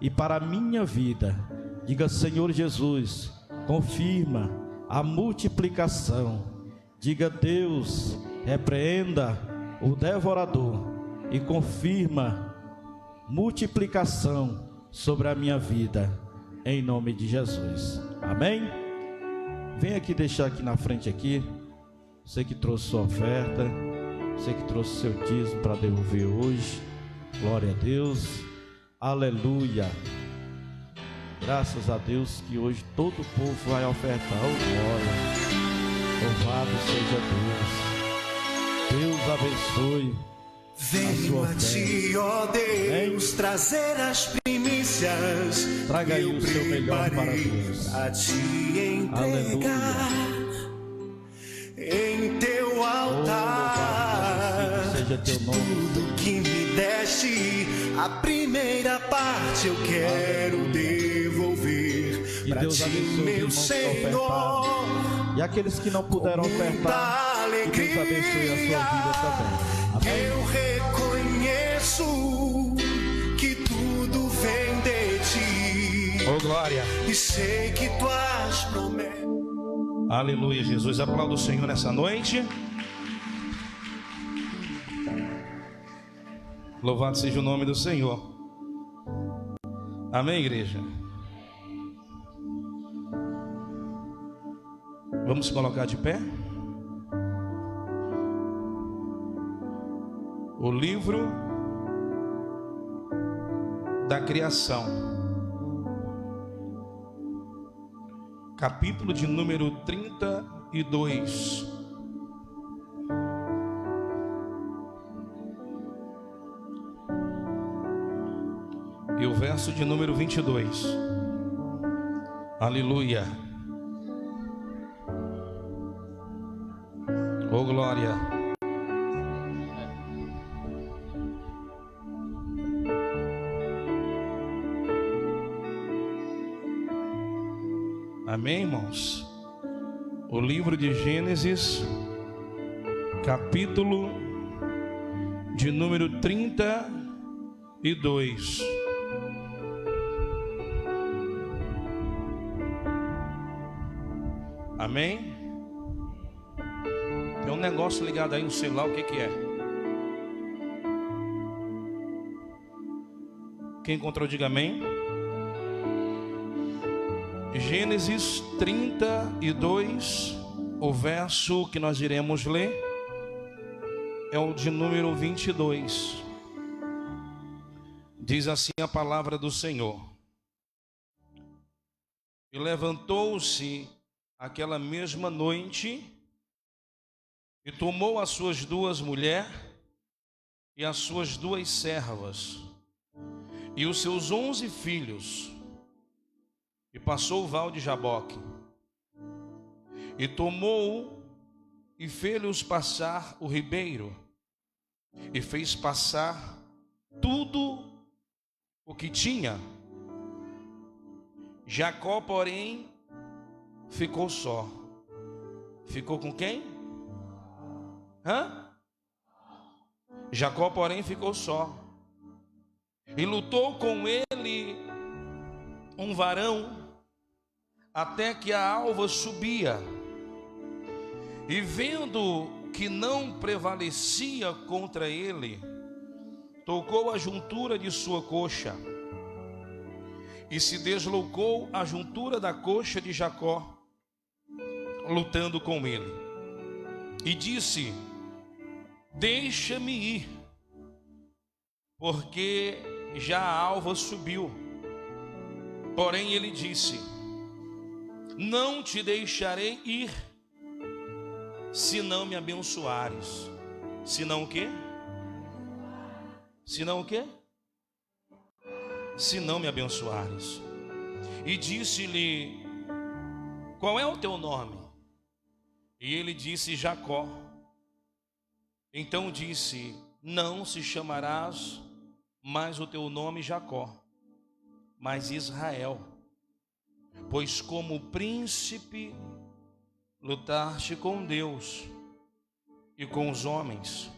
e para a minha vida. Diga: Senhor Jesus, confirma a multiplicação. Diga: Deus, repreenda o devorador e confirma multiplicação sobre a minha vida, em nome de Jesus. Amém? Vem aqui deixar aqui na frente aqui. Você que trouxe sua oferta, você que trouxe seu dízimo para devolver hoje. Glória a Deus. Aleluia. Graças a Deus que hoje todo o povo vai ofertar. Oh, glória. Louvado seja Deus. Deus abençoe. Venho a ti, ó Deus, trazer as primícias. Traga aí o seu melhor para Deus. A te entregar em teu altar. Seja teu nome. Tudo que me deste, a primeira parte eu quero devolver E pra Deus ti, abençoe meu Senhor. E aqueles que não puderam ofertar, que Deus abençoe a sua vida também. Amém? Eu reconheço que tudo vem de ti. Oh, glória. E sei que tuas promessas. Aleluia, Jesus. Aplauda o Senhor nessa noite. Louvado seja o nome do Senhor. Amém, igreja? Vamos se colocar de pé. O livro da criação, capítulo de número 32. E o verso de número 22. Aleluia. Oh, glória. Amém, irmãos? O livro de Gênesis, capítulo de número 32. Amém? Tem um negócio ligado aí no celular, o que que é? Quem encontrou, diga amém. Gênesis 32, o verso que nós iremos ler é o de número 22. Diz assim a palavra do Senhor: E levantou-se aquela mesma noite e tomou as suas duas mulheres e as suas duas servas e os seus 11 filhos, e passou o val de Jaboque, e tomou e fez-lhes passar o ribeiro, e fez passar tudo o que tinha. Jacó, porém, ficou só. Ficou com quem? Jacó, porém, ficou só. E lutou com ele um varão, até que a alva subia. E vendo que não prevalecia contra ele, tocou a juntura de sua coxa, e se deslocou a juntura da coxa de Jacó, lutando com ele. E disse: Deixa-me ir, porque já a alva subiu. Porém ele disse: Não te deixarei ir, se não me abençoares. Se não o quê? Se não o quê? Se não me abençoares. E disse-lhe: Qual é o teu nome? E ele disse: Jacó. Então disse: Não se chamarás mais o teu nome Jacó, mas Israel, pois como príncipe lutaste com Deus e com os homens,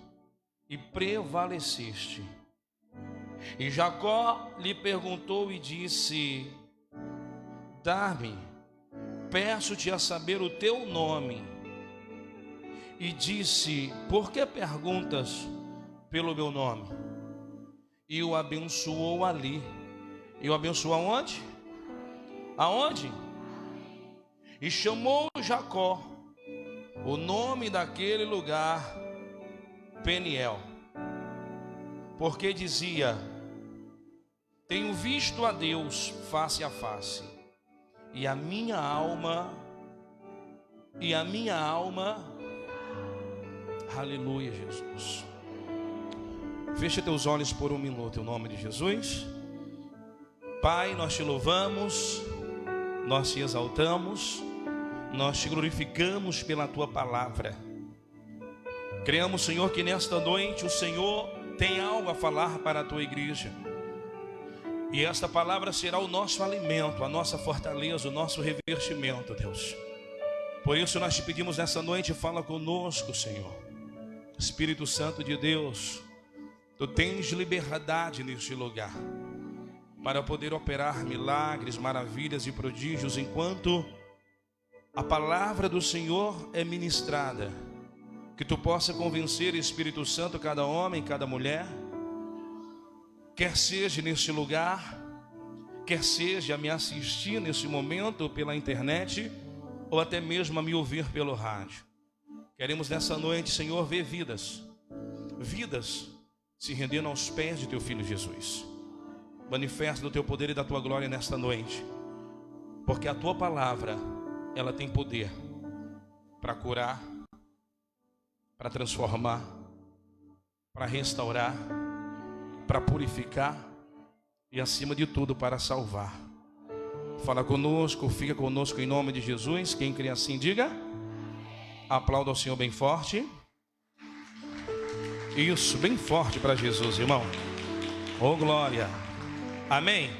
e prevaleceste. E Jacó lhe perguntou e disse: dá-me, peço-te a saber o teu nome. E disse: por que perguntas pelo meu nome? E o abençoou ali. E o abençoou aonde? Aonde? E chamou Jacó o nome daquele lugar Peniel, porque dizia: tenho visto a Deus face a face, e a minha alma, aleluia, Jesus. Feche teus olhos por um minuto, em nome de Jesus. Pai, nós te louvamos, nós te exaltamos, nós te glorificamos pela tua palavra. Cremos, Senhor, que nesta noite o Senhor tem algo a falar para a tua igreja, e esta palavra será o nosso alimento, a nossa fortaleza, o nosso revestimento, Deus. Por isso nós te pedimos nessa noite: fala conosco, Senhor. Espírito Santo de Deus, tu tens liberdade neste lugar para poder operar milagres, maravilhas e prodígios enquanto a palavra do Senhor é ministrada. Que tu possa convencer, Espírito Santo, cada homem, cada mulher, quer seja neste lugar, quer seja a me assistir nesse momento pela internet, ou até mesmo a me ouvir pelo rádio. Queremos nessa noite, Senhor, ver vidas se rendendo aos pés de teu Filho Jesus. Manifesta do teu poder e da tua glória nesta noite, porque a tua palavra, ela tem poder para curar, para transformar, para restaurar, para purificar e, acima de tudo, para salvar. Fala conosco, fica conosco em nome de Jesus. Quem crê assim, diga. Aplauda ao Senhor bem forte. Isso, bem forte para Jesus, irmão. Oh, glória. Amém.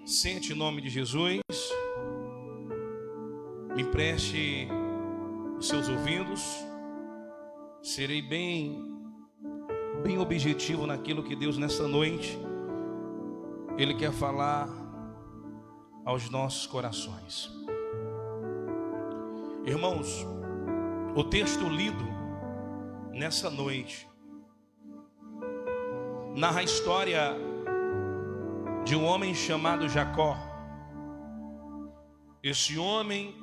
Sente em nome de Jesus. Me empreste os seus ouvidos. Serei bem objetivo naquilo que Deus nessa noite Ele quer falar aos nossos corações. Irmãos, o texto lido nessa noite narra a história de um homem chamado Jacó. Esse homem,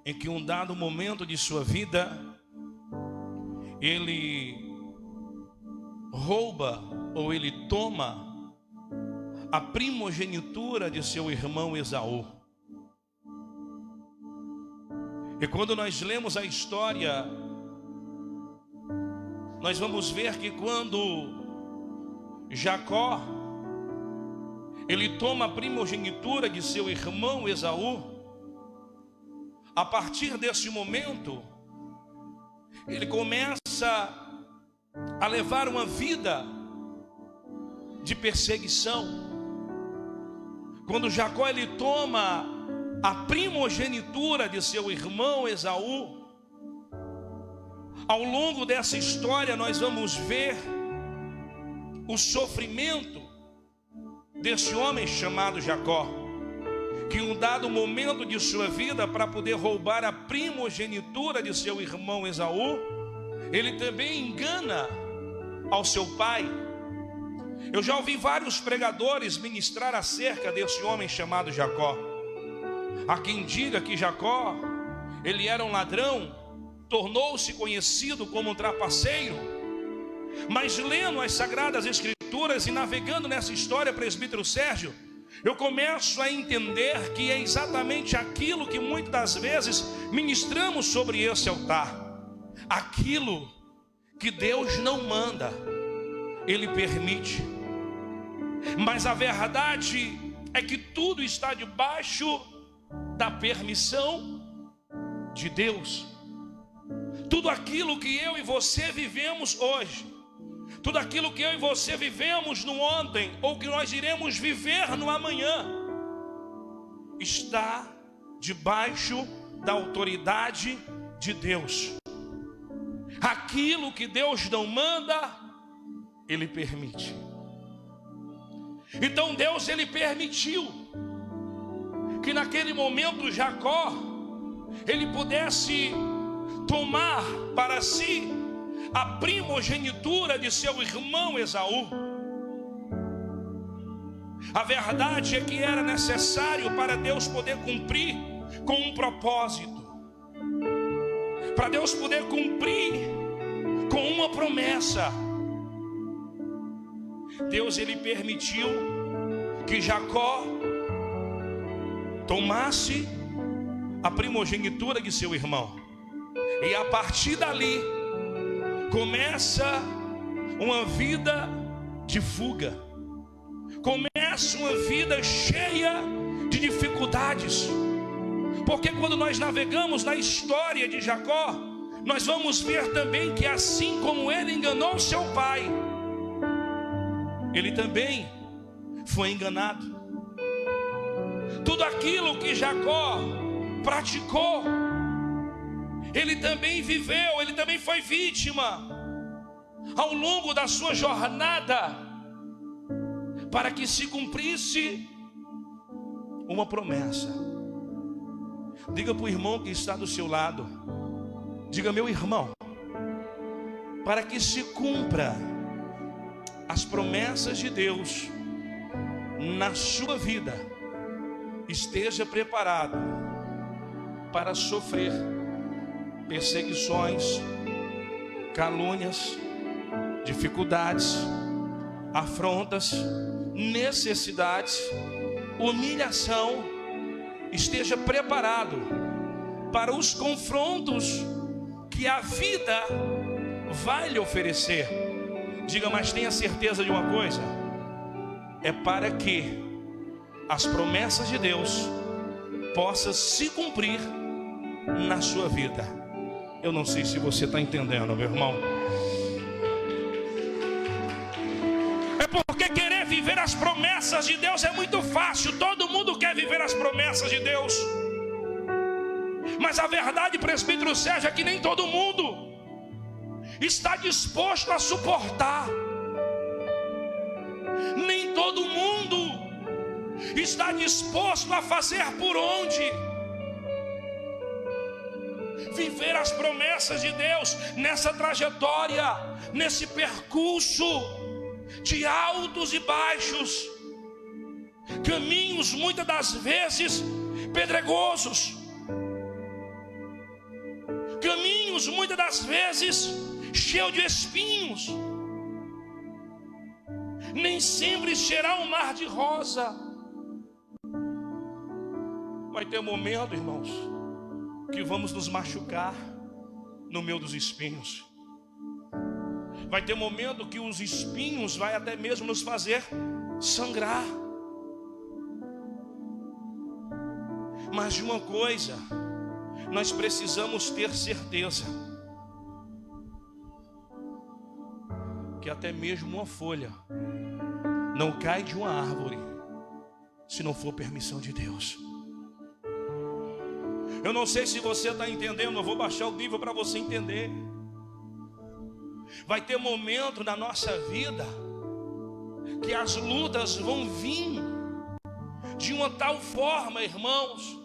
em que um dado momento de sua vida, ele rouba ou ele toma a primogenitura de seu irmão Esaú. E quando nós lemos a história, nós vamos ver que quando Jacó ele toma a primogenitura de seu irmão Esaú, a partir desse momento ele começa a levar uma vida de perseguição. Quando Jacó ele toma a primogenitura de seu irmão Esaú, ao longo dessa história nós vamos ver o sofrimento desse homem chamado Jacó, que em um dado momento de sua vida, para poder roubar a primogenitura de seu irmão Esaú, ele também engana ao seu pai. Eu já ouvi vários pregadores ministrar acerca desse homem chamado Jacó. Há quem diga que Jacó, ele era um ladrão, tornou-se conhecido como um trapaceiro. Mas lendo as Sagradas Escrituras e navegando nessa história, presbítero Sérgio, eu começo a entender que é exatamente aquilo que muitas das vezes ministramos sobre esse altar. Aquilo que Deus não manda, Ele permite. Mas a verdade é que tudo está debaixo da permissão de Deus. Tudo aquilo que eu e você vivemos hoje, tudo aquilo que eu e você vivemos no ontem, ou que nós iremos viver no amanhã, está debaixo da autoridade de Deus. Aquilo que Deus não manda, Ele permite. Então Deus, ele permitiu que naquele momento Jacó, ele pudesse tomar para si a primogenitura de seu irmão Esaú. A verdade é que era necessário para Deus poder cumprir com um propósito, para Deus poder cumprir com uma promessa. Deus, ele permitiu que Jacó tomasse a primogenitura de seu irmão, e a partir dali começa uma vida de fuga, começa uma vida cheia de dificuldades, porque quando nós navegamos na história de Jacó, nós vamos ver também que assim como ele enganou seu pai, ele também foi enganado. Tudo aquilo que Jacó praticou, ele também viveu, ele também foi vítima ao longo da sua jornada, para que se cumprisse uma promessa. Diga para o irmão que está do seu lado, diga: meu irmão, para que se cumpra as promessas de Deus na sua vida, esteja preparado para sofrer perseguições, calúnias, dificuldades, afrontas, necessidades, humilhação. Esteja preparado para os confrontos que a vida vai lhe oferecer. Diga: mas tenha certeza de uma coisa, é para que as promessas de Deus possam se cumprir na sua vida. Eu não sei se você está entendendo, meu irmão. É porque querer viver as promessas de Deus é muito fácil. Todo mundo quer viver as promessas de Deus, mas a verdade, presbítero Sérgio, é que nem todo mundo está disposto a suportar. Nem todo mundo está disposto a fazer por onde viver as promessas de Deus nessa trajetória, nesse percurso de altos e baixos, caminhos muitas das vezes pedregosos, caminhos muitas das vezes cheios de espinhos. Nem sempre será um mar de rosa. Vai ter um momento, irmãos, que vamos nos machucar no meio dos espinhos. Vai ter um momento que os espinhos vai até mesmo nos fazer sangrar. Mas de uma coisa nós precisamos ter certeza, que até mesmo uma folha não cai de uma árvore se não for permissão de Deus. Eu não sei se você está entendendo, eu vou baixar o nível para você entender. Vai ter momento na nossa vida que as lutas vão vir de uma tal forma, irmãos,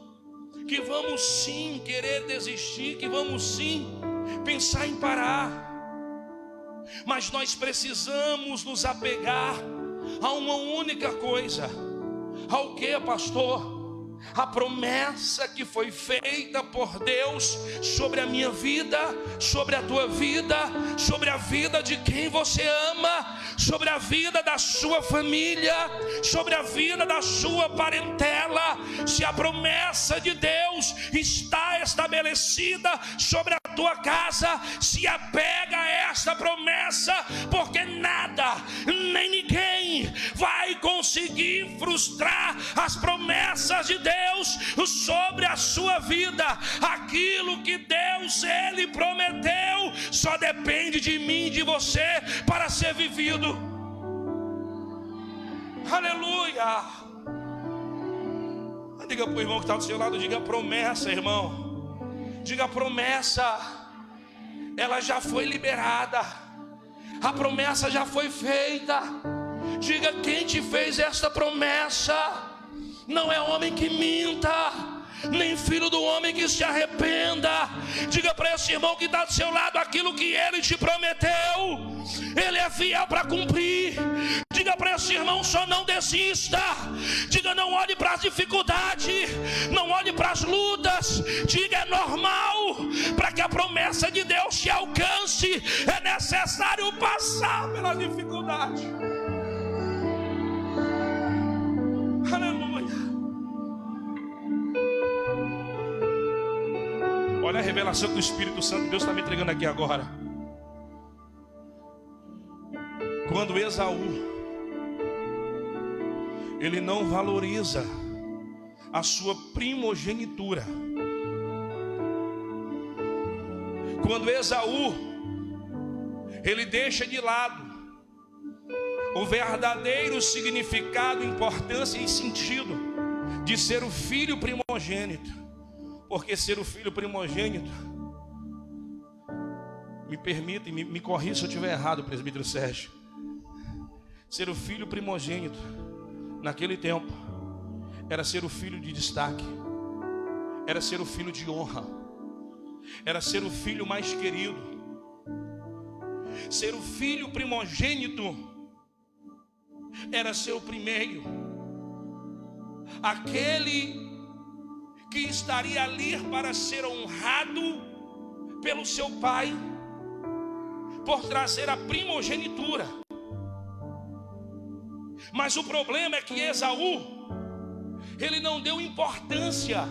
que vamos sim querer desistir, que vamos sim pensar em parar. Mas nós precisamos nos apegar a uma única coisa. Ao que, pastor? A promessa que foi feita por Deus sobre a minha vida, sobre a tua vida, sobre a vida de quem você ama, sobre a vida da sua família, sobre a vida da sua parentela. Se a promessa de Deus está estabelecida sobre a tua casa, se apega a esta promessa, porque nada, nem ninguém vai conseguir frustrar as promessas de Deus sobre a sua vida. Aquilo que Deus, Ele prometeu, só depende de mim e de você para ser vivido. Aleluia. Diga para o irmão que está do seu lado, diga: promessa, irmão. Diga: promessa, ela já foi liberada. A promessa já foi feita. Diga: quem te fez esta promessa não é homem que minta, nem filho do homem que se arrependa. Diga para esse irmão que está do seu lado: aquilo que ele te prometeu, ele é fiel para cumprir. Diga para esse irmão: só não desista. Diga: não olhe para as dificuldades, não olhe para as lutas. Diga: é normal. Para que a promessa de Deus te alcance, é necessário passar pela dificuldade. Aleluia. Olha a revelação que o Espírito Santo de Deus está me entregando aqui agora. Quando Esaú, ele não valoriza a sua primogenitura. Quando Esaú, ele deixa de lado o verdadeiro significado, importância e sentido de ser o filho primogênito. Porque ser o filho primogênito, me permita e me corrija se eu estiver errado, presbítero Sérgio. Ser o filho primogênito naquele tempo era ser o filho de destaque, era ser o filho de honra, era ser o filho mais querido. Ser o filho primogênito era ser o primeiro, aquele que estaria ali para ser honrado pelo seu pai, por trazer a primogenitura. Mas o problema é que Esaú, ele não deu importância.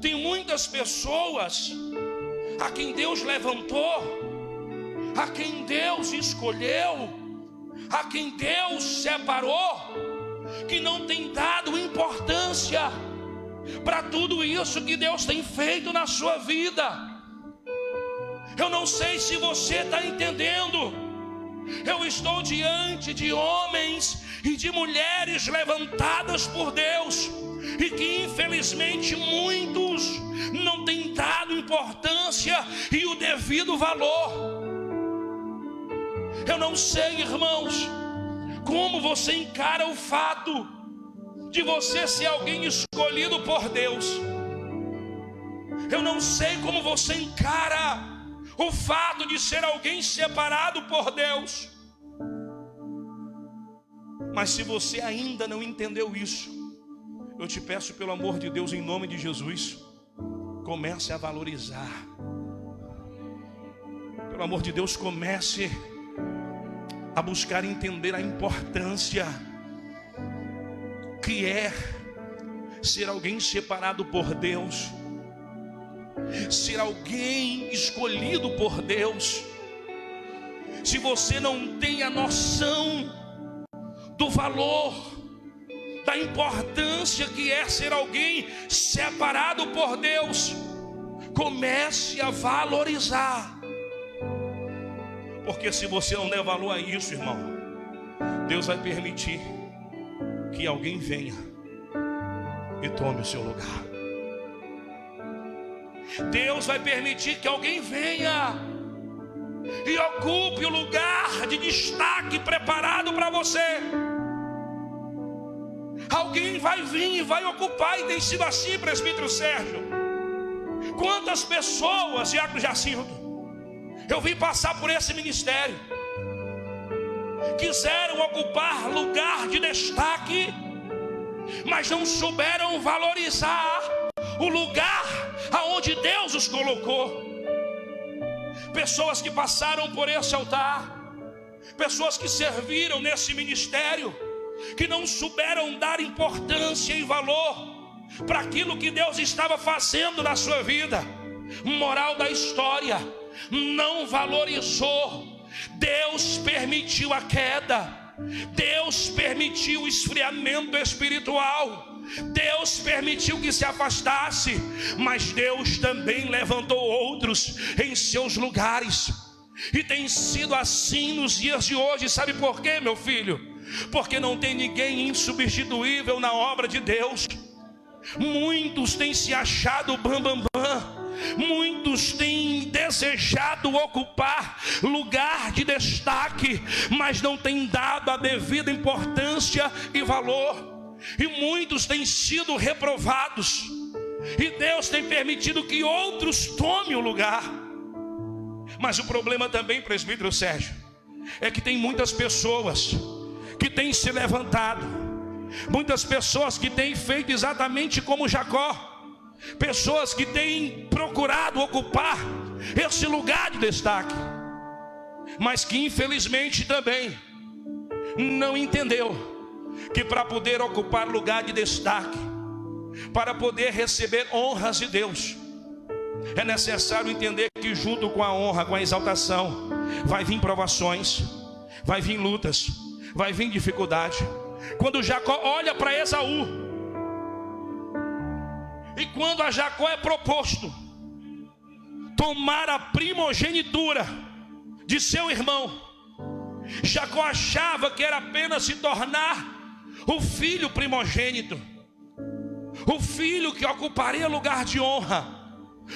Tem muitas pessoas a quem Deus levantou, a quem Deus escolheu, a quem Deus separou, que não tem dado importância para tudo isso que Deus tem feito na sua vida. Eu não sei se você está entendendo. Eu estou diante de homens e de mulheres levantadas por Deus, e que infelizmente muitos não têm dado importância e o devido valor. Eu não sei, irmãos, como você encara o fato de você ser alguém escolhido por Deus. Eu não sei como você encara o fato de ser alguém separado por Deus. Mas se você ainda não entendeu isso, eu te peço, pelo amor de Deus, em nome de Jesus, comece a valorizar. Pelo amor de Deus, comece a buscar entender a importância que é ser alguém separado por Deus, ser alguém escolhido por Deus. Se você não tem a noção do valor, da importância que é ser alguém separado por Deus, comece a valorizar. Porque se você não der valor a isso, irmão, Deus vai permitir que alguém venha e tome o seu lugar. Deus vai permitir que alguém venha e ocupe o lugar de destaque preparado para você. Alguém vai vir e vai ocupar, e tem sido assim, presbítero Sérgio. Quantas pessoas, Diácono Jacinto, eu vi passar por esse ministério, quiseram ocupar lugar de destaque, mas não souberam valorizar o lugar aonde Deus os colocou. Pessoas que passaram por esse altar, pessoas que serviram nesse ministério, que não souberam dar importância e valor para aquilo que Deus estava fazendo na sua vida. Moral da história: não valorizou. Deus permitiu a queda, Deus permitiu o esfriamento espiritual, Deus permitiu que se afastasse, mas Deus também levantou outros em seus lugares. E tem sido assim nos dias de hoje. Sabe por quê, meu filho? Porque não tem ninguém insubstituível na obra de Deus. Muitos têm se achado bam, bam, bam, Muitos têm desejado ocupar lugar de destaque, mas não têm dado a devida importância e valor. E muitos têm sido reprovados, e Deus tem permitido que outros tomem o lugar. Mas o problema também, presbítero Sérgio, é que tem muitas pessoas que têm se levantado, muitas pessoas que têm feito exatamente como Jacó, pessoas que têm procurado ocupar esse lugar de destaque, mas que infelizmente também não entendeu que para poder ocupar lugar de destaque, para poder receber honras de Deus, é necessário entender que junto com a honra, com a exaltação, vai vir provações, vai vir lutas, vai vir dificuldade. Quando Jacó olha para Esaú, e quando a Jacó é proposto tomar a primogenitura de seu irmão, Jacó achava que era apenas se tornar o filho primogênito, o filho que ocuparia lugar de honra,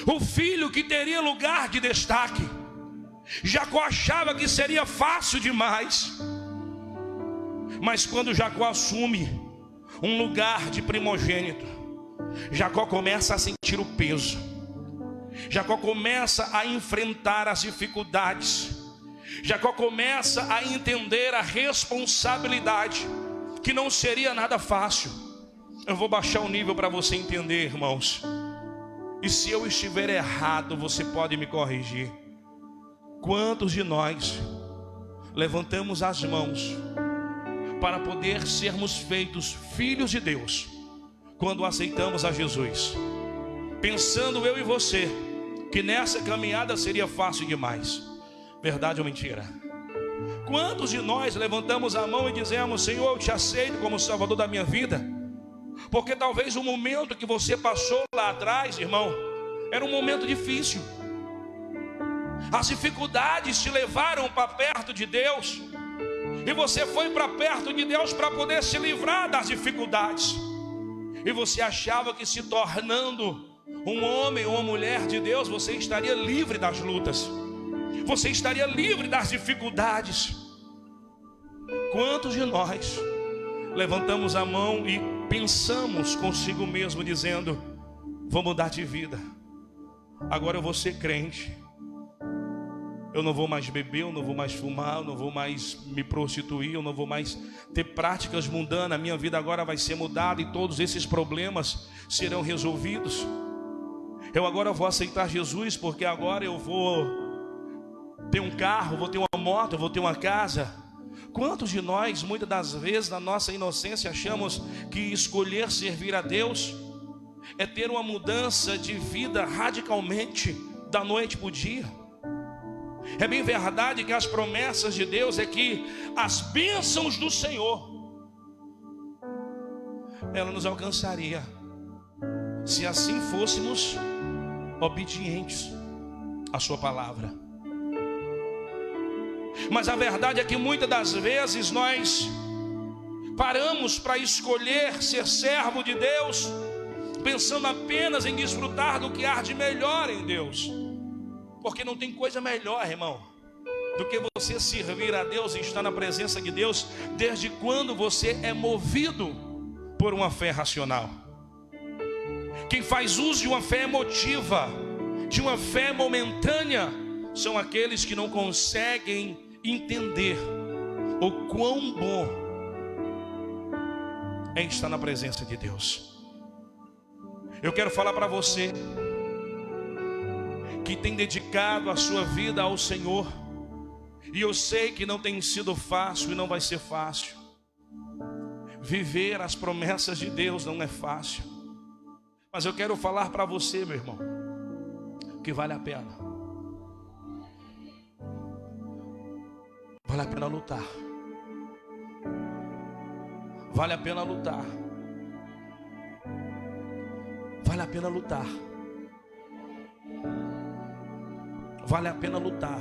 o filho que teria lugar de destaque. Jacó achava que seria fácil demais. Mas quando Jacó assume um lugar de primogênito, Jacó começa a sentir o peso, Jacó começa a enfrentar as dificuldades, Jacó começa a entender a responsabilidade, que não seria nada fácil. Eu vou baixar o nível para você entender, irmãos, e se eu estiver errado, você pode me corrigir. Quantos de nós levantamos as mãos para poder sermos feitos filhos de Deus quando aceitamos a Jesus, pensando eu e você que nessa caminhada seria fácil demais? Verdade ou mentira? Quantos de nós levantamos a mão e dizemos: Senhor, eu te aceito como Salvador da minha vida, porque talvez o momento que você passou lá atrás, irmão, era um momento difícil, as dificuldades te levaram para perto de Deus, e você foi para perto de Deus para poder se livrar das dificuldades, e você achava que se tornando um homem ou uma mulher de Deus, você estaria livre das lutas, você estaria livre das dificuldades. Quantos de nós levantamos a mão e pensamos consigo mesmo, dizendo: vou mudar de vida, agora eu vou ser crente, eu não vou mais beber, eu não vou mais fumar, eu não vou mais me prostituir, eu não vou mais ter práticas mundanas, a minha vida agora vai ser mudada e todos esses problemas serão resolvidos. Eu agora vou aceitar Jesus, porque agora eu vou ter um carro, vou ter uma moto, eu vou ter uma casa. Quantos de nós, muitas das vezes, na nossa inocência, achamos que escolher servir a Deus é ter uma mudança de vida radicalmente, da noite para o dia? É bem verdade que as promessas de Deus é que as bênçãos do Senhor, ela nos alcançaria, se assim fôssemos obedientes à sua palavra. Mas a verdade é que muitas das vezes nós paramos para escolher ser servo de Deus, pensando apenas em desfrutar do que há de melhor em Deus, porque não tem coisa melhor, irmão, do que você servir a Deus e estar na presença de Deus, desde quando você é movido por uma fé racional. Quem faz uso de uma fé emotiva, de uma fé momentânea, são aqueles que não conseguem entender o quão bom é estar na presença de Deus. Eu quero falar para você que tem dedicado a sua vida ao Senhor, e eu sei que não tem sido fácil e não vai ser fácil. Viver as promessas de Deus não é fácil, mas eu quero falar para você, meu irmão, que vale a pena. Vale a pena lutar. Vale a pena lutar. Vale a pena lutar. Vale a pena lutar.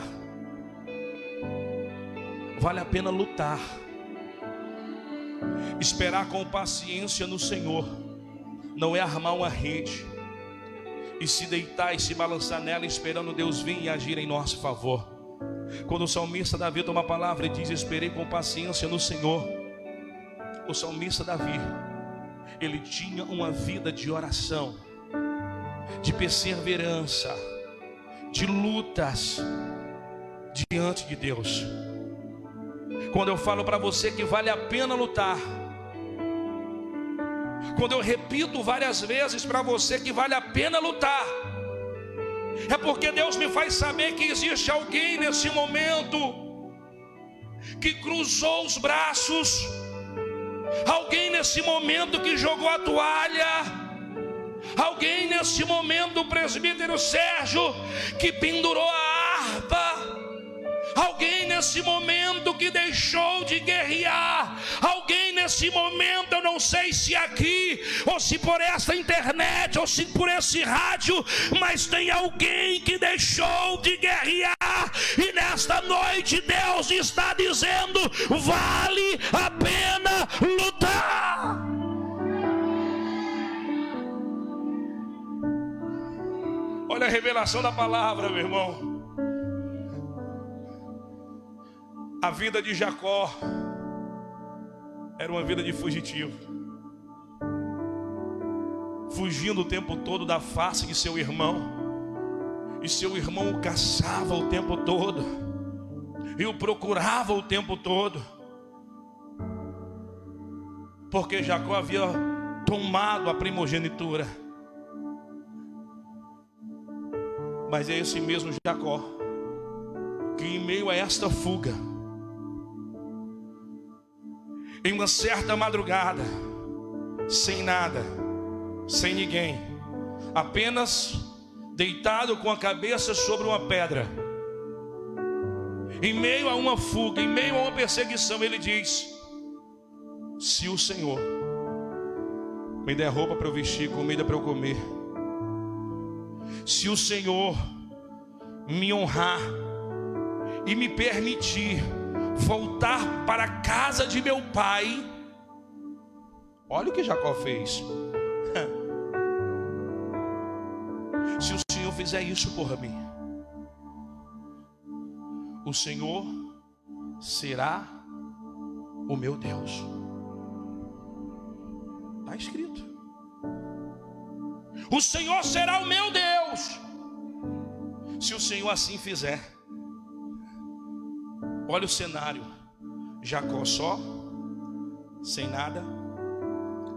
Vale a pena lutar. Esperar com paciência no Senhor não é armar uma rede. e se deitar e se balançar nela, esperando Deus vir e agir em nosso favor. Quando o salmista Davi toma a palavra e diz: esperei com paciência no Senhor. O salmista Davi, ele tinha uma vida de oração, de perseverança, de lutas diante de Deus. Quando eu falo para você que vale a pena lutar, quando eu repito várias vezes para você que vale a pena lutar, é porque Deus me faz saber que existe alguém nesse momento que cruzou os braços, alguém nesse momento que jogou a toalha, alguém nesse momento, o presbítero Sérgio, que pendurou a harpa, alguém nesse momento que deixou de guerrear, alguém nesse momento, eu não sei se aqui, ou se por esta internet, ou se por esse rádio, mas tem alguém que deixou de guerrear, e nesta noite Deus está dizendo: vale a pena lutar. Olha a revelação da palavra, meu irmão. A vida de Jacó era uma vida de fugitivo, fugindo o tempo todo da face de seu irmão, e seu irmão o caçava o tempo todo, e o procurava o tempo todo, porque Jacó havia tomado a primogenitura. Mas é esse mesmo Jacó que, em meio a esta fuga, em uma certa madrugada, sem nada, sem ninguém, apenas deitado com a cabeça sobre uma pedra, em meio a uma fuga, em meio a uma perseguição, ele diz: se o Senhor me der roupa para eu vestir, comida para eu comer, se o Senhor me honrar e me permitir voltar para a casa de meu pai, olha o que Jacó fez. Se o Senhor fizer isso por mim, o Senhor será o meu Deus. Está escrito: o Senhor será o meu Deus. Se o Senhor assim fizer, olha o cenário: Jacó só, sem nada,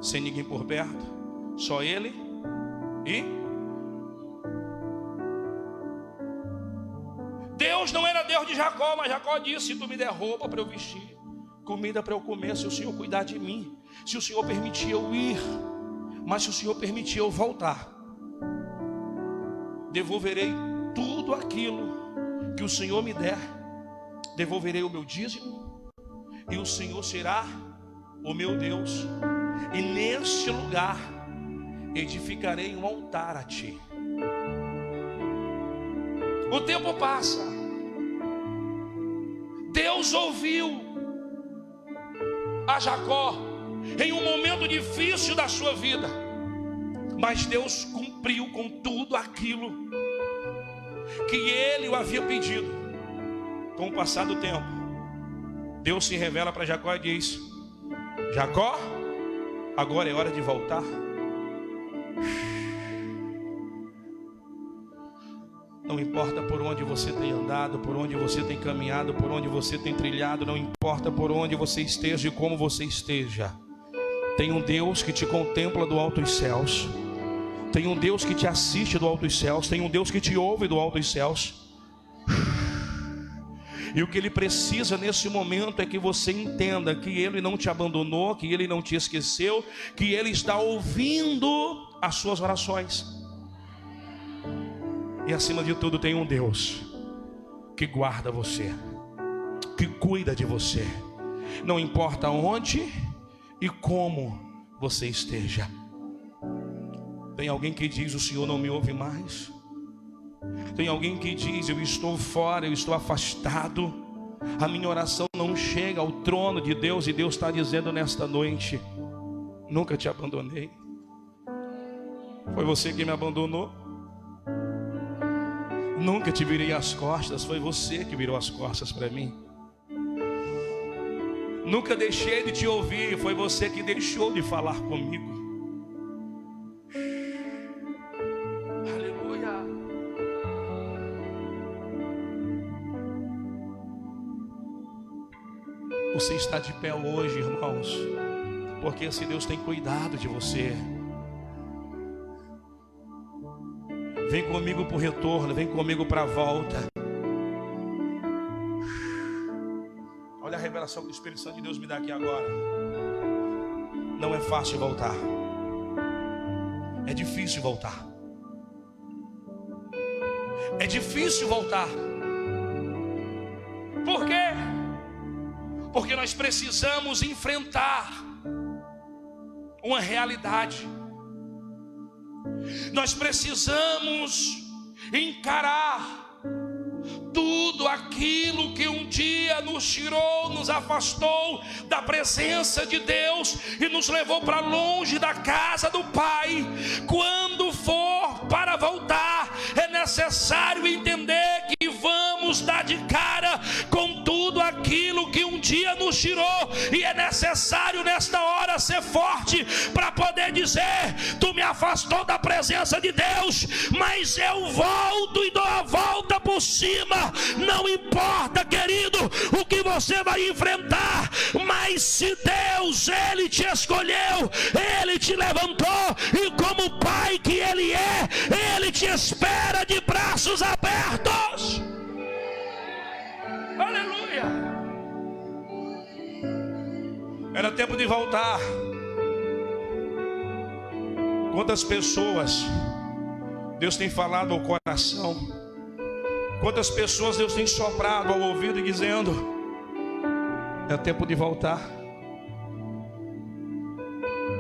sem ninguém por perto, só ele e Deus. Não era Deus de Jacó, mas Jacó disse: se tu me der roupa para eu vestir, comida para eu comer, se o Senhor cuidar de mim, se o Senhor permitir eu ir, mas se o Senhor permitir eu voltar, devolverei tudo aquilo que o Senhor me der, devolverei o meu dízimo, e o Senhor será o meu Deus, e neste lugar edificarei um altar a ti. O tempo passa, Deus ouviu a Jacó em um momento difícil da sua vida, mas Deus cumpriu com tudo aquilo que ele o havia pedido. Com o passar do tempo, Deus se revela para Jacó e diz: Jacó, agora é hora de voltar. Não importa por onde você tem andado, por onde você tem caminhado, por onde você tem trilhado, não importa por onde você esteja e como você esteja, tem um Deus que te contempla do alto dos céus, tem um Deus que te assiste do alto dos céus, tem um Deus que te ouve do alto dos céus. E o que Ele precisa nesse momento é que você entenda que Ele não te abandonou, que Ele não te esqueceu, que Ele está ouvindo as suas orações. E acima de tudo tem um Deus que guarda você, que cuida de você, não importa onde e como você esteja. Tem alguém que diz: o Senhor não me ouve mais. Tem alguém que diz: eu estou fora, eu estou afastado, a minha oração não chega ao trono de Deus. E Deus está dizendo nesta noite: nunca te abandonei. Foi você que me abandonou, Nunca te virei as costas, foi você que virou as costas para mim. Nunca deixei de te ouvir, foi você que deixou de falar comigo. Aleluia. Você está de pé hoje, irmãos, porque esse Deus tem cuidado de você. Vem comigo para o retorno, vem comigo para a volta. Olha a revelação que o Espírito Santo de Deus me dá aqui agora. Não é fácil voltar. É difícil voltar. É difícil voltar. Por quê? Porque nós precisamos enfrentar uma realidade. Nós precisamos encarar tudo aquilo que um dia nos tirou, nos afastou da presença de Deus e nos levou para longe da casa do Pai. Quando for para voltar, é necessário entender que vamos dar de cara com tudo aquilo que um dia nos tirou, e é necessário nesta hora ser forte para poder dizer: tu me afastou da presença de Deus, mas eu volto e dou a volta por cima. Não importa, querido, o que você vai enfrentar, mas se Deus, Ele te escolheu, Ele te levantou, e como Pai que Ele é, Ele te espera de braços abertos. Aleluia. Era tempo de voltar. Quantas pessoas Deus tem falado ao coração, quantas pessoas Deus tem soprado ao ouvido e dizendo: é tempo de voltar,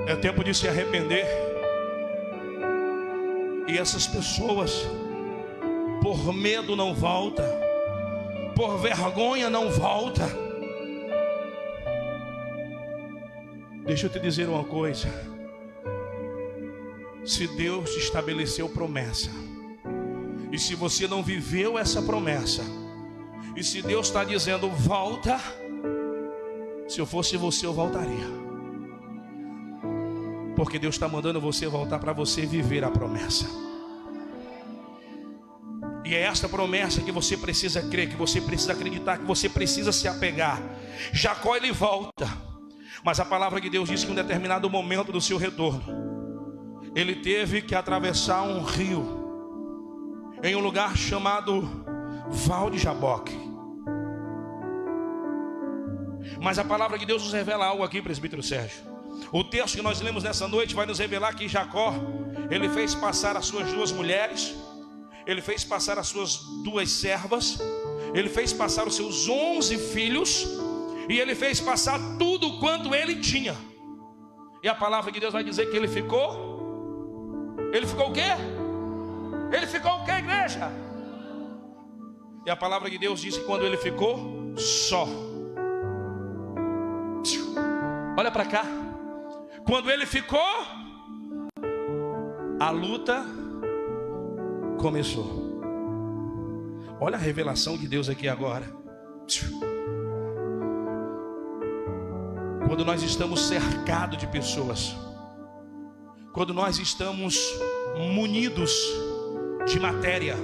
é tempo de se arrepender. E essas pessoas, por medo não volta, por vergonha não volta. Deixa eu te dizer uma coisa: se Deus te estabeleceu promessa, e se você não viveu essa promessa, e se Deus está dizendo volta, se eu fosse você eu voltaria, porque Deus está mandando você voltar para você viver a promessa. E é esta promessa que você precisa crer, que você precisa acreditar, que você precisa se apegar. Jacó, ele volta, mas a palavra de Deus diz que em um determinado momento do seu retorno, ele teve que atravessar um rio em um lugar chamado Val de Jaboque. Mas a palavra de Deus nos revela algo aqui, presbítero Sérgio. O texto que nós lemos nessa noite vai nos revelar que Jacó, ele fez passar as suas 2 mulheres, ele fez passar as suas 2 servas, ele fez passar os seus 11 filhos, e ele fez passar tudo quanto ele tinha. E a palavra de Deus vai dizer que ele ficou o quê? Ele ficou o quê, igreja? E a palavra de Deus diz que quando ele ficou só, olha para cá, quando ele ficou, a luta começou. Olha a revelação de Deus aqui agora. Quando nós estamos cercados de pessoas, quando nós estamos munidos de matéria,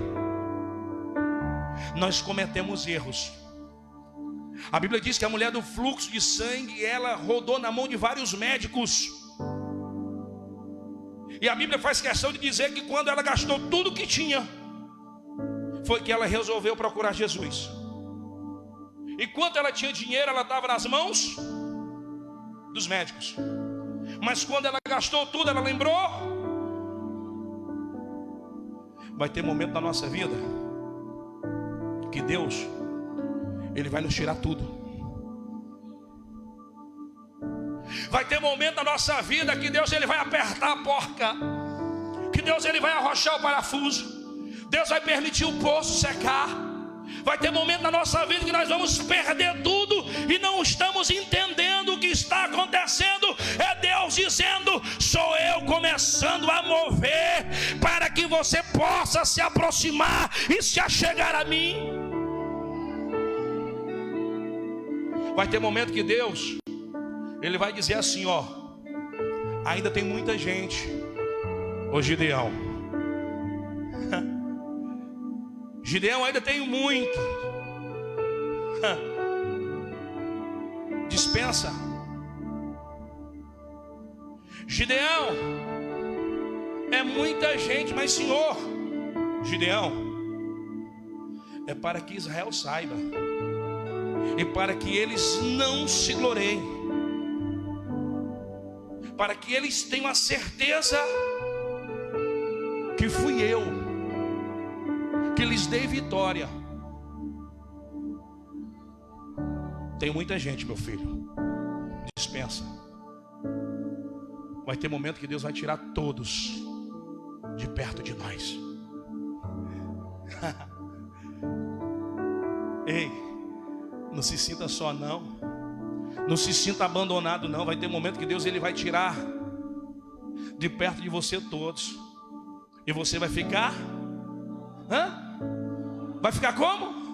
nós cometemos erros. A Bíblia diz que a mulher do fluxo de sangue, ela rodou na mão de vários médicos, e a Bíblia faz questão de dizer que quando ela gastou tudo que tinha, foi que ela resolveu procurar Jesus. E quando ela tinha dinheiro, ela estava nas mãos dos médicos. Mas quando ela gastou tudo, ela lembrou. Vai ter momento na nossa vida que Deus, Ele vai nos tirar tudo. Vai ter momento na nossa vida que Deus, Ele vai apertar a porca, que Deus, Ele vai arrochar o parafuso, Deus vai permitir o poço secar. Vai ter momento na nossa vida que nós vamos perder tudo e não estamos entendendo o que está acontecendo. É Deus dizendo: sou eu começando a mover para que você possa se aproximar e se achegar a mim. Vai ter momento que Deus, Ele vai dizer assim, ó, ainda tem muita gente. Ô Gideão, Gideão, ainda tenho muito. Dispensa. Gideão, é muita gente, mas Senhor, Gideão, é para que Israel saiba e para que eles não se gloriem, para que eles tenham a certeza que fui eu que lhes dei vitória. Tem muita gente, meu filho, dispensa. Vai ter momento que Deus vai tirar todos de perto de nós. Ei, não se sinta só não. Não se sinta abandonado não. Vai ter momento que Deus, Ele vai tirar de perto de você todos. E você vai ficar? Vai ficar como?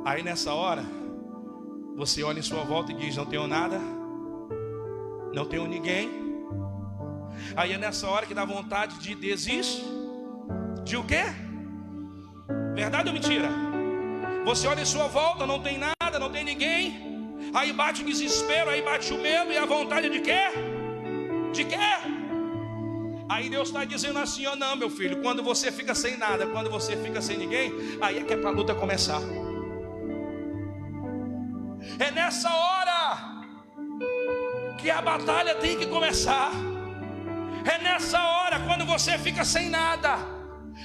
Aí nessa hora, você olha em sua volta e diz, não tenho nada, não tenho ninguém. Aí é nessa hora que dá vontade de desistir. De o quê? Verdade ou mentira? Você olha em sua volta, não tem nada, não tem ninguém. Aí bate o desespero, aí bate o medo e a vontade de quê? De quê? Aí Deus está dizendo assim, ó, não, meu filho, quando você fica sem nada, quando você fica sem ninguém, aí é que é para a luta começar. É nessa hora que a batalha tem que começar. É nessa hora, quando você fica sem nada,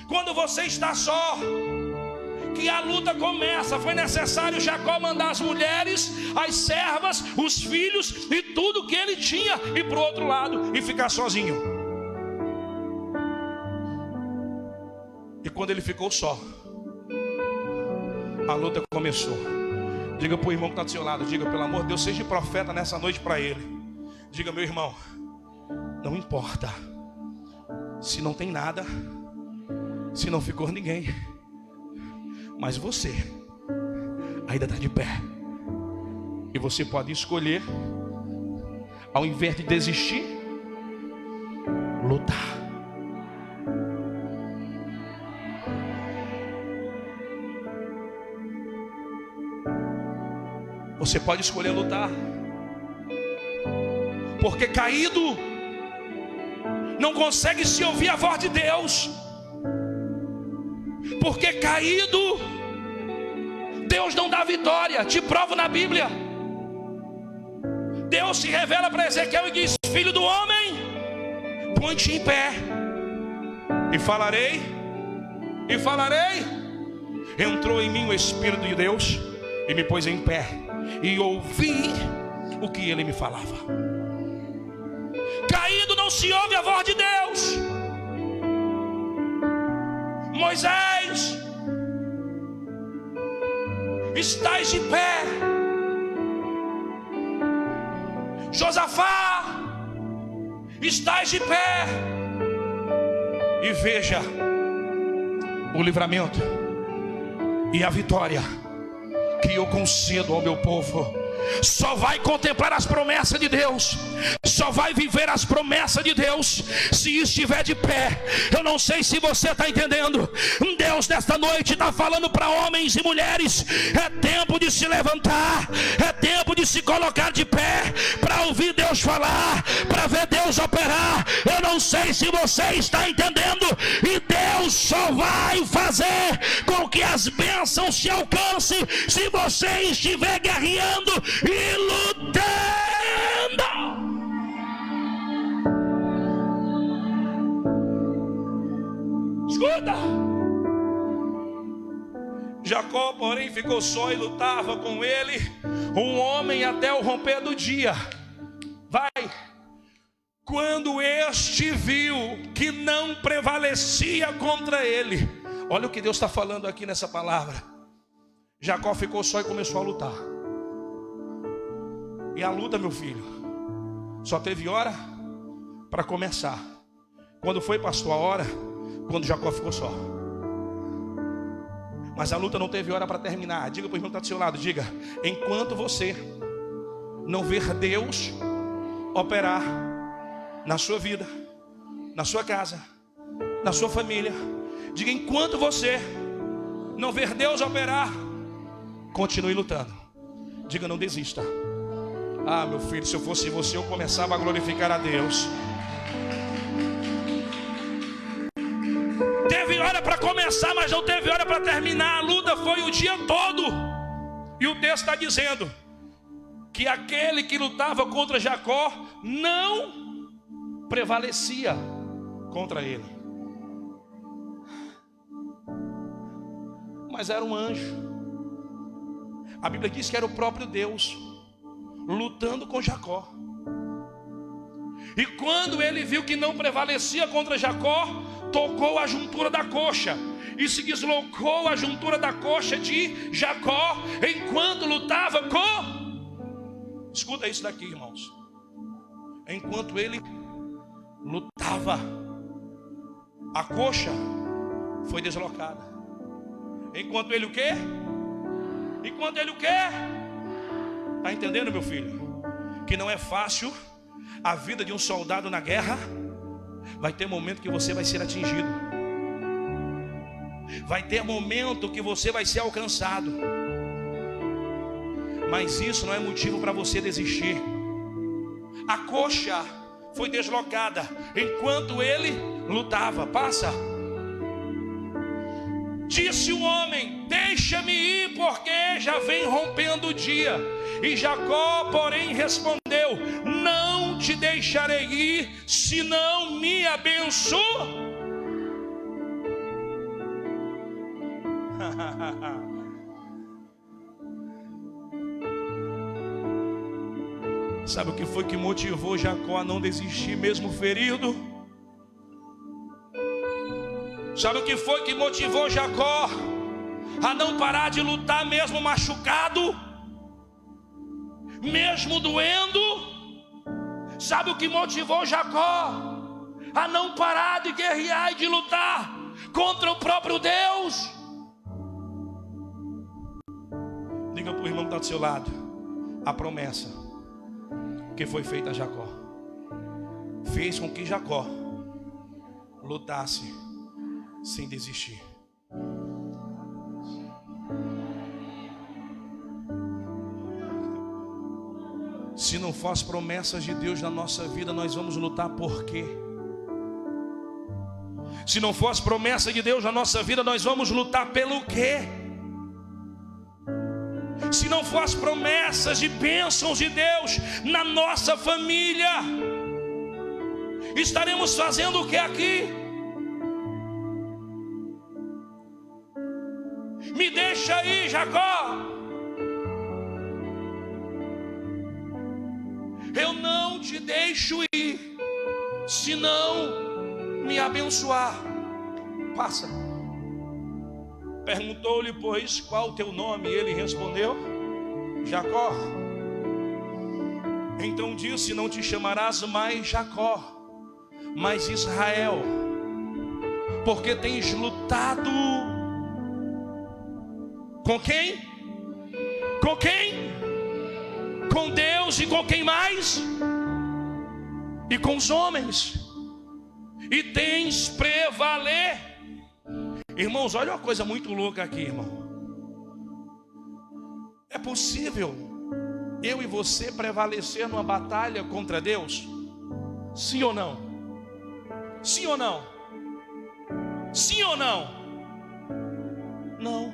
quando você está só, que a luta começa. Foi necessário Jacó mandar as mulheres, as servas, os filhos e tudo que ele tinha ir para o outro lado e ficar sozinho. E quando ele ficou só, a luta começou. Diga para o irmão que está do seu lado, diga, pelo amor de Deus, seja profeta nessa noite para ele. Diga, meu irmão, não importa se não tem nada, se não ficou ninguém, mas você ainda está de pé. E você pode escolher, ao invés de desistir, lutar. Você pode escolher lutar. Porque caído não consegue se ouvir a voz de Deus. Porque caído Deus não dá vitória. Te provo na Bíblia. Deus se revela para Ezequiel e diz, filho do homem, põe-te em pé. E falarei. Entrou em mim o Espírito de Deus e me pôs em pé. E ouvi o que ele me falava. Caído não se ouve a voz de Deus. Moisés, estás de pé. Josafá, estás de pé. E veja o livramento e a vitória que eu concedo ao meu povo. Só vai contemplar as promessas de Deus, só vai viver as promessas de Deus se estiver de pé. Eu não sei se você está entendendo. Deus nesta noite está falando para homens e mulheres: é tempo de se levantar, é tempo de se colocar de pé, para ouvir Deus falar, para ver Deus operar. Eu não sei se você está entendendo. E Deus só vai fazer com que as bênçãos se alcancem se você estiver guerreando e lutando. Escuta. Jacó, porém, ficou só e lutava com ele um homem até o romper do dia. Vai. Quando este viu que não prevalecia contra ele. Olha o que Deus está falando aqui nessa palavra. Jacó ficou só e começou a lutar. E a luta, meu filho, só teve hora para começar. Quando foi, pastor, a hora? Quando Jacó ficou só. Mas a luta não teve hora para terminar. Diga para o irmão que está do seu lado, diga: enquanto você não ver Deus operar na sua vida, na sua casa, na sua família, diga: enquanto você não ver Deus operar, continue lutando. Diga: não desista. Ah, meu filho, se eu fosse você, eu começava a glorificar a Deus. Teve hora para começar, mas não teve hora para terminar. A luta foi o dia todo. E o texto está dizendo que aquele que lutava contra Jacó não prevalecia contra ele. Mas era um anjo. A Bíblia diz que era o próprio Deus lutando com Jacó. E quando ele viu que não prevalecia contra Jacó, tocou a juntura da coxa e se deslocou a juntura da coxa de Jacó enquanto lutava com... Escuta isso daqui, irmãos. Enquanto ele lutava, a coxa foi deslocada. Enquanto ele o quê? Enquanto ele o quê? Está entendendo, meu filho? Que não é fácil a vida de um soldado na guerra. Vai ter momento que você vai ser atingido. Vai ter momento que você vai ser alcançado. Mas isso não é motivo para você desistir. A coxa foi deslocada enquanto ele lutava. Passa. Disse o homem: deixa-me ir, porque já vem rompendo o dia. E Jacó, porém, respondeu: não te deixarei ir, se não me abençoa. Sabe o que foi que motivou Jacó a não desistir mesmo ferido? Sabe o que foi que motivou Jacó a não parar de lutar mesmo machucado? Mesmo doendo? Sabe o que motivou Jacó a não parar de guerrear e de lutar contra o próprio Deus? Diga para o irmão que está do seu lado: a promessa que foi feita a Jacó fez com que Jacó lutasse sem desistir. Se não for as promessas de Deus na nossa vida, nós vamos lutar por quê? Se não for as promessas de Deus na nossa vida, nós vamos lutar pelo quê? Se não for as promessas de bênçãos de Deus na nossa família, estaremos fazendo o que aqui? Me deixa aí, Jacó. Eu não te deixo ir, se não me abençoar. Passa. Perguntou-lhe, pois, qual o teu nome? E ele respondeu: Jacó. Então disse: não te chamarás mais Jacó, mas Israel, porque tens lutado com quem? Com quem? Com Deus. E com quem mais? E com os homens. E tens prevaler. Irmãos, olha uma coisa muito louca aqui, irmão. É possível eu e você prevalecer numa batalha contra Deus? Sim ou não? Sim ou não? Sim ou não? Não.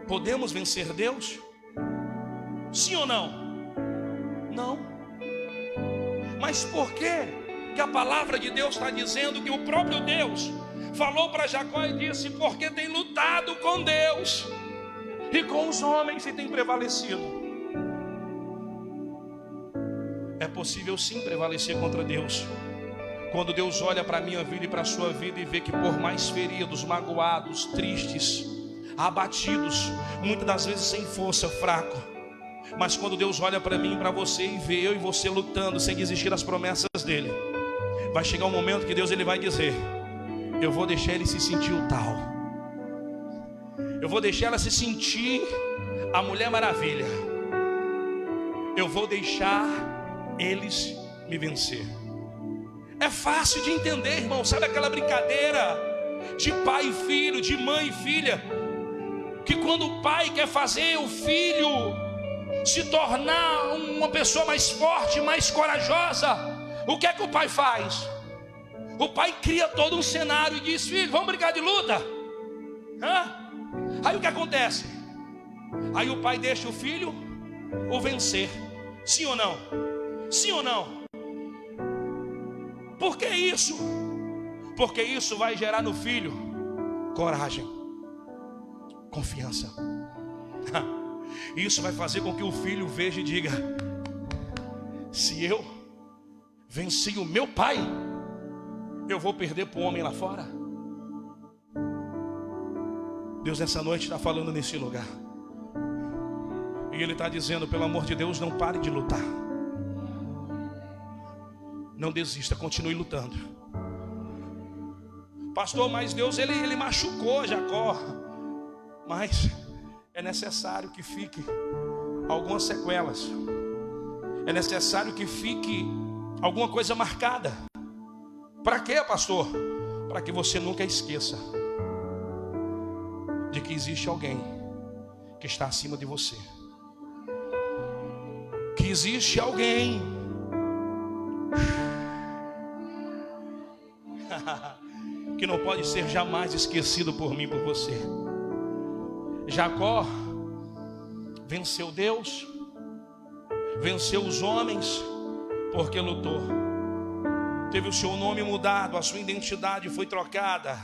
Podemos vencer Deus? Sim ou não? Não. Mas por que a palavra de Deus está dizendo que o próprio Deus falou para Jacó e disse: porque tem lutado com Deus e com os homens e tem prevalecido? É possível sim prevalecer contra Deus. Quando Deus olha para a minha vida e para a sua vida e vê que por mais feridos, magoados, tristes, abatidos, muitas das vezes sem força, fraco, Mas quando Deus olha para mim e para você e vê eu e você lutando sem desistir das promessas dele, vai chegar um momento que Deus ele vai dizer: eu vou deixar ele se sentir o tal, eu vou deixar ela se sentir a Mulher Maravilha, eu vou deixar eles me vencer. É fácil de entender, irmão. Sabe aquela brincadeira de pai e filho, de mãe e filha, que quando o pai quer fazer o filho se tornar uma pessoa mais forte, mais corajosa, o que é que o pai faz? O pai cria todo um cenário e diz: filho, vamos brincar de luta? Aí o que acontece? Aí o pai deixa o filho o vencer. Sim ou não? Sim ou não? Por que isso? Porque isso vai gerar no filho coragem, confiança. Isso vai fazer com que o filho veja e diga: se eu venci o meu pai, eu vou perder para o homem lá fora? Deus nessa noite está falando nesse lugar, e Ele está dizendo: pelo amor de Deus, não pare de lutar. Não desista, continue lutando. Pastor, mas Deus ele machucou Jacó. Mas é necessário que fique algumas sequelas. É necessário que fique alguma coisa marcada. Para quê, pastor? Para que você nunca esqueça de que existe alguém que está acima de você. Que existe alguém que não pode ser jamais esquecido por mim, por você. Jacó venceu Deus, venceu os homens, porque lutou. Teve o seu nome mudado, a sua identidade foi trocada.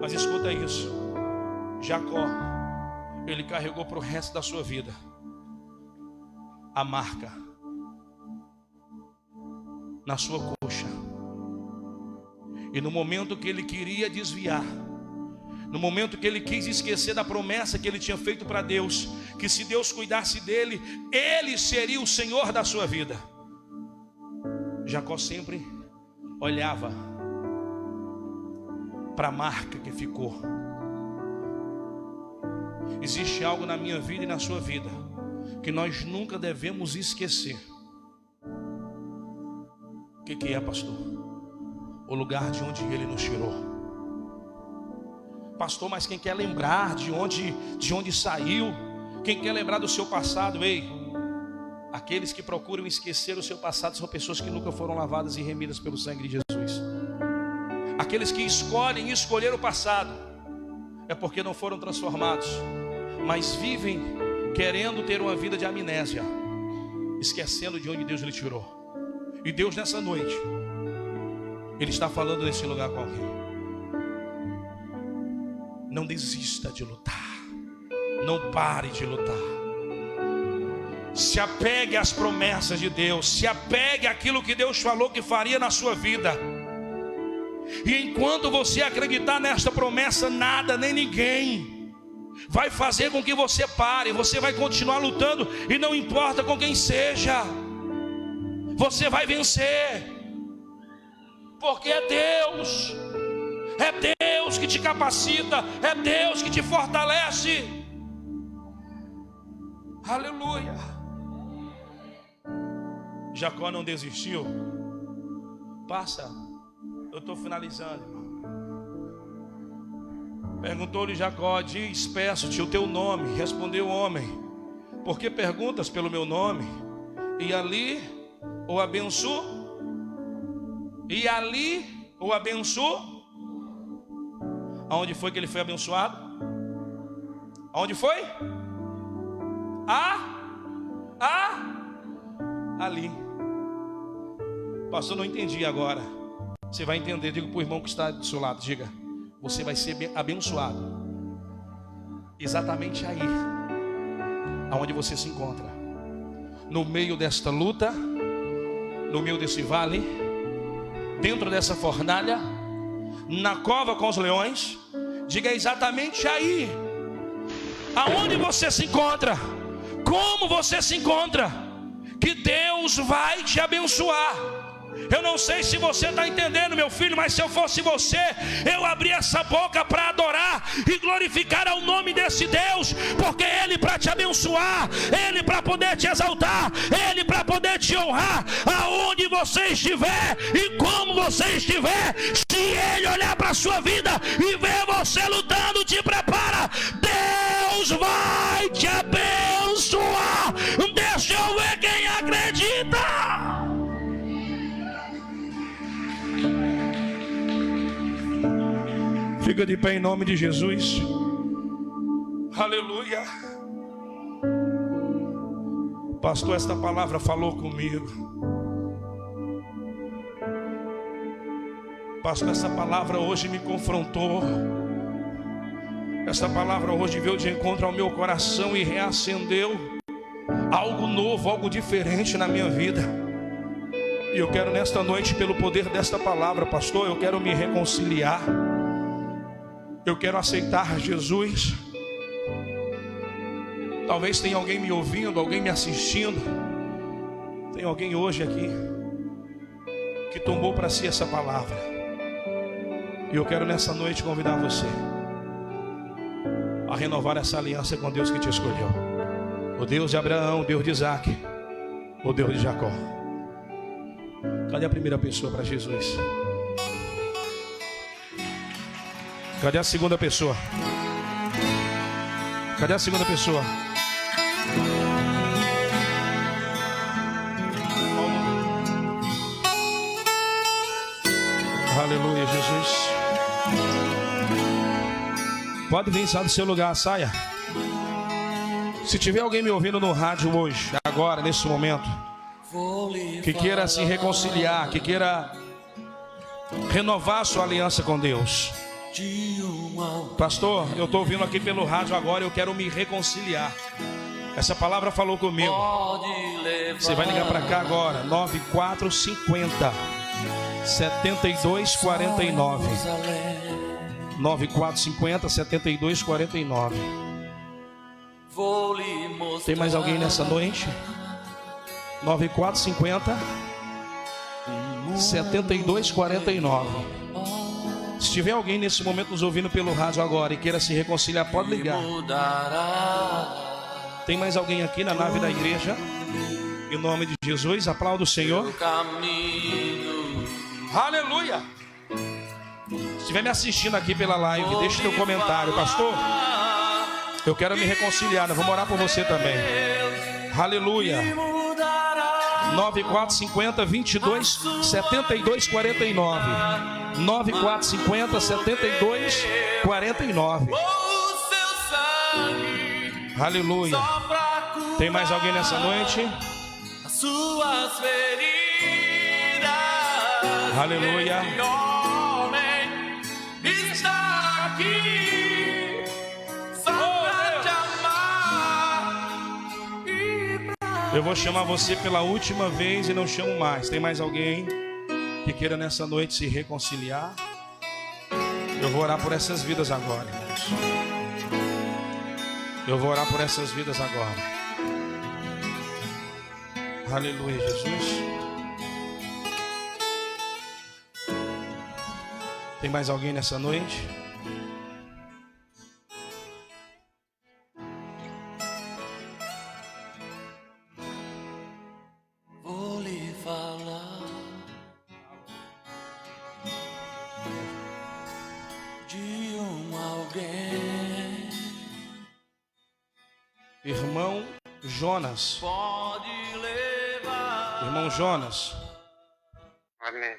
Mas escuta isso: Jacó, ele carregou para o resto da sua vida a marca na sua coxa. E no momento que ele queria desviar, no momento que ele quis esquecer da promessa que ele tinha feito para Deus, que se Deus cuidasse dele, ele seria o Senhor da sua vida, Jacó sempre olhava para a marca que ficou. Existe algo na minha vida e na sua vida que nós nunca devemos esquecer. O que é, pastor? O lugar de onde Ele nos tirou. Pastor, mas quem quer lembrar de onde saiu? Quem quer lembrar do seu passado? Ei, aqueles que procuram esquecer o seu passado são pessoas que nunca foram lavadas e remidas pelo sangue de Jesus. Aqueles que escolhem escolher o passado é porque não foram transformados, mas vivem querendo ter uma vida de amnésia, esquecendo de onde Deus lhe tirou. E Deus nessa noite, Ele está falando nesse lugar com alguém. Não desista de lutar. Não pare de lutar. Se apegue às promessas de Deus. Se apegue àquilo que Deus falou que faria na sua vida. E enquanto você acreditar nesta promessa, nada nem ninguém vai fazer com que você pare. Você vai continuar lutando, e não importa com quem seja, você vai vencer. Porque é Deus que te capacita, é Deus que te fortalece. Aleluia. Jacó não desistiu. Passa, eu estou finalizando, irmão. Perguntou-lhe Jacó: diz, peço-te o teu nome. Respondeu o homem: por que perguntas pelo meu nome? E ali o abençoo. E ali o abençoou. Aonde foi que ele foi abençoado? Aonde foi? Ali. Pastor, não entendi agora. Você vai entender. Diga para o irmão que está do seu lado, diga: você vai ser abençoado exatamente aí aonde você se encontra, no meio desta luta, no meio desse vale, dentro dessa fornalha, na cova com os leões. Diga: exatamente aí aonde você se encontra, como você se encontra, que Deus vai te abençoar. Eu não sei se você está entendendo, meu filho, mas se eu fosse você, eu abria essa boca para adorar e glorificar ao nome desse Deus, porque Ele para te abençoar, Ele para poder te exaltar, Ele para poder te honrar, aonde você estiver e como você estiver. Se Ele olhar para a sua vida e ver você lutando, te prepara, Deus vai te abençoar. Deixa eu ver quem acredita. Fica de pé em nome de Jesus. Aleluia. Pastor, esta palavra falou comigo. Pastor, essa palavra hoje me confrontou. Essa palavra hoje veio de encontro ao meu coração e reacendeu algo novo, algo diferente na minha vida. E eu quero nesta noite, pelo poder desta palavra, pastor, eu quero me reconciliar. Eu quero aceitar Jesus. Talvez tenha alguém me ouvindo, alguém me assistindo. Tem alguém hoje aqui que tomou para si essa palavra. E eu quero nessa noite convidar você a renovar essa aliança com Deus que te escolheu. O Deus de Abraão, o Deus de Isaac, o Deus de Jacó. Cadê a primeira pessoa para Jesus? Cadê a segunda pessoa? Cadê a segunda pessoa? Aleluia, Jesus. Pode vir, sai do seu lugar, saia. Se tiver alguém me ouvindo no rádio hoje, agora, nesse momento, que queira se reconciliar, que queira renovar sua aliança com Deus. Pastor, eu estou ouvindo aqui pelo rádio agora, eu quero me reconciliar. Essa palavra falou comigo. Você vai ligar para cá agora, 9450 7249. 9450 7249. Tem mais alguém nessa noite? 9450 7249. Se tiver alguém nesse momento nos ouvindo pelo rádio agora e queira se reconciliar, pode ligar. Tem mais alguém aqui na nave da igreja? Em nome de Jesus, aplauda o Senhor. Aleluia. Se estiver me assistindo aqui pela live, deixe teu comentário. Pastor, eu quero me reconciliar, nós vamos orar por você também. Aleluia. 9450 22 72 49. 9450 72 49. Aleluia. Tem mais alguém nessa noite? Aleluia. Eu vou chamar você pela última vez e não chamo mais. Tem mais alguém que queira nessa noite se reconciliar? Eu vou orar por essas vidas agora, irmãos. Eu vou orar por essas vidas agora. Aleluia, Jesus. Tem mais alguém nessa noite? Irmão Jonas. Irmão Jonas. Amém.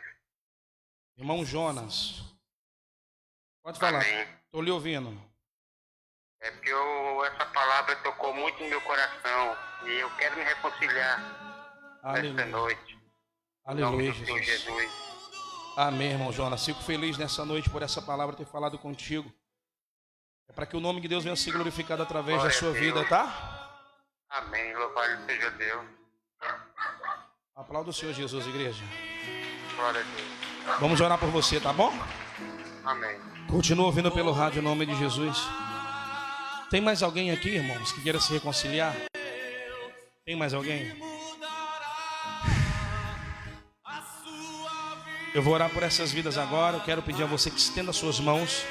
Irmão Jonas. Pode falar. Estou lhe ouvindo. É porque essa palavra tocou muito no meu coração e eu quero me reconciliar nesta noite. Aleluia, Jesus. Amém, irmão Jonas. Fico feliz nessa noite por essa palavra ter falado contigo. É para que o nome de Deus venha ser glorificado através da sua vida, tá? Amém. Louvado seja Deus. Aplauda o Senhor Jesus, igreja. Glória a Deus. Vamos orar por você, tá bom? Amém. Continua ouvindo pelo rádio em nome de Jesus. Tem mais alguém aqui, irmãos, que queira se reconciliar? Tem mais alguém? Eu vou orar por essas vidas agora. Eu quero pedir a você que estenda suas mãos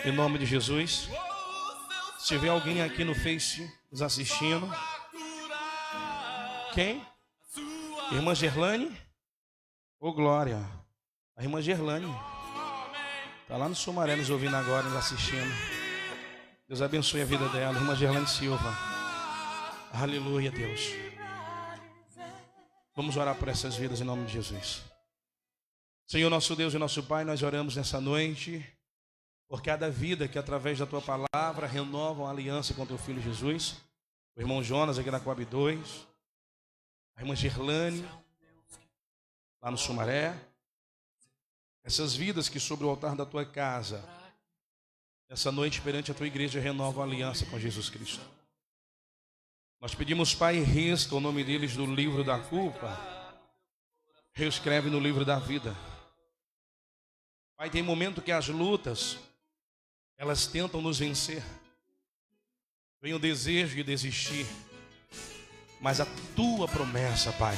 em nome de Jesus. Se tiver alguém aqui no Face nos assistindo. Quem? Irmã Gerlane? Ô, glória. A irmã Gerlane está lá no Sumaré nos ouvindo agora, nos assistindo. Deus abençoe a vida dela. Irmã Gerlane Silva. Aleluia, Deus. Vamos orar por essas vidas em nome de Jesus. Senhor, nosso Deus e nosso Pai, nós oramos nessa noite por cada vida que através da Tua palavra renovam a aliança com Teu Filho Jesus. O irmão Jonas aqui na Coab 2. A irmã Gerlane lá no Sumaré. Essas vidas que sobre o altar da Tua casa, essa noite perante a Tua igreja, renovam a aliança com Jesus Cristo. Nós pedimos, Pai, risca o nome deles do livro da culpa, reescreve no livro da vida. Pai, tem momento que as lutas, elas tentam nos vencer. Vem o desejo de desistir, mas a Tua promessa, Pai,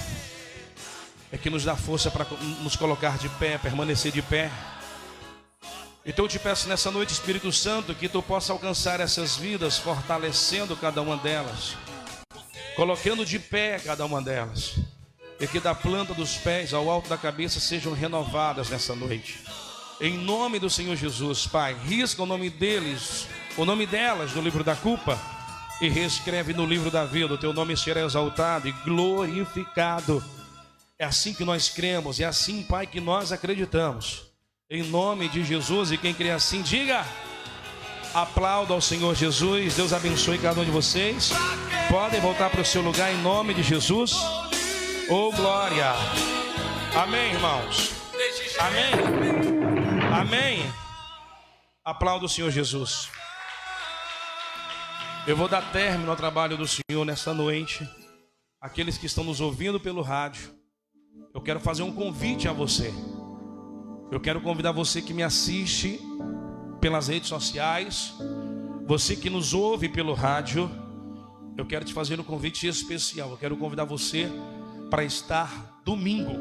é que nos dá força para nos colocar de pé, permanecer de pé. Então eu te peço nessa noite, Espírito Santo, que Tu possa alcançar essas vidas, fortalecendo cada uma delas, colocando de pé cada uma delas, e que da planta dos pés ao alto da cabeça sejam renovadas nessa noite. Em nome do Senhor Jesus, Pai, risca o nome deles, o nome delas no livro da culpa e reescreve no livro da vida. O Teu nome será exaltado e glorificado. É assim que nós cremos, é assim, Pai, que nós acreditamos. Em nome de Jesus, e quem crê assim, diga: aplauda ao Senhor Jesus. Deus abençoe cada um de vocês. Podem voltar para o seu lugar em nome de Jesus. Oh, glória. Amém, irmãos. Amém. Amém. Aplauda o Senhor Jesus. Eu vou dar término ao trabalho do Senhor nessa noite. Aqueles que estão nos ouvindo pelo rádio, eu quero fazer um convite a você. Eu quero convidar você que me assiste pelas redes sociais, você que nos ouve pelo rádio. Eu quero te fazer um convite especial. Eu quero convidar você para estar domingo,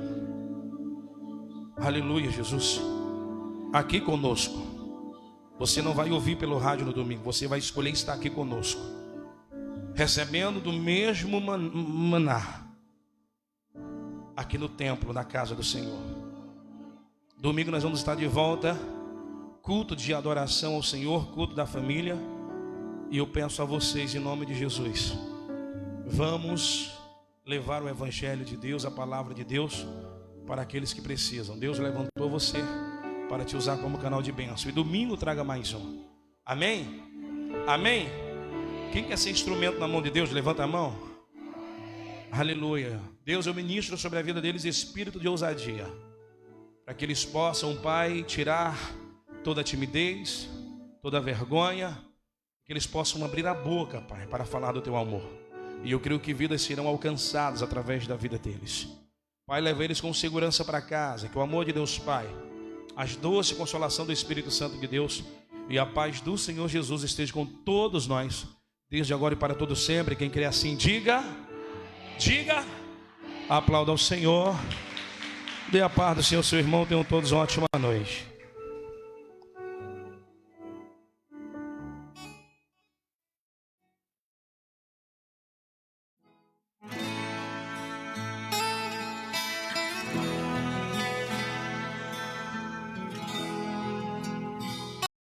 aleluia, Jesus, aqui conosco. Você não vai ouvir pelo rádio no domingo, você vai escolher estar aqui conosco, recebendo do mesmo maná, aqui no templo, na casa do Senhor. Domingo nós vamos estar de volta, culto de adoração ao Senhor, culto da família. E eu peço a vocês, em nome de Jesus, vamos levar o Evangelho de Deus, a palavra de Deus, para aqueles que precisam. Deus levantou você para te usar como canal de bênção. E domingo traga mais um. Amém? Amém? Quem quer ser instrumento na mão de Deus, levanta a mão. Aleluia. Deus, eu ministro sobre a vida deles espírito de ousadia, para que eles possam, Pai, tirar toda a timidez, toda a vergonha, que eles possam abrir a boca, Pai, para falar do Teu amor. E eu creio que vidas serão alcançadas através da vida deles. Pai, leva eles com segurança para casa. Que o amor de Deus, Pai, as doces consolação do Espírito Santo de Deus e a paz do Senhor Jesus esteja com todos nós, desde agora e para todo sempre. Quem crê assim, diga. Aplauda ao Senhor. Dê a paz do Senhor, seu irmão. Tenham todos uma ótima noite.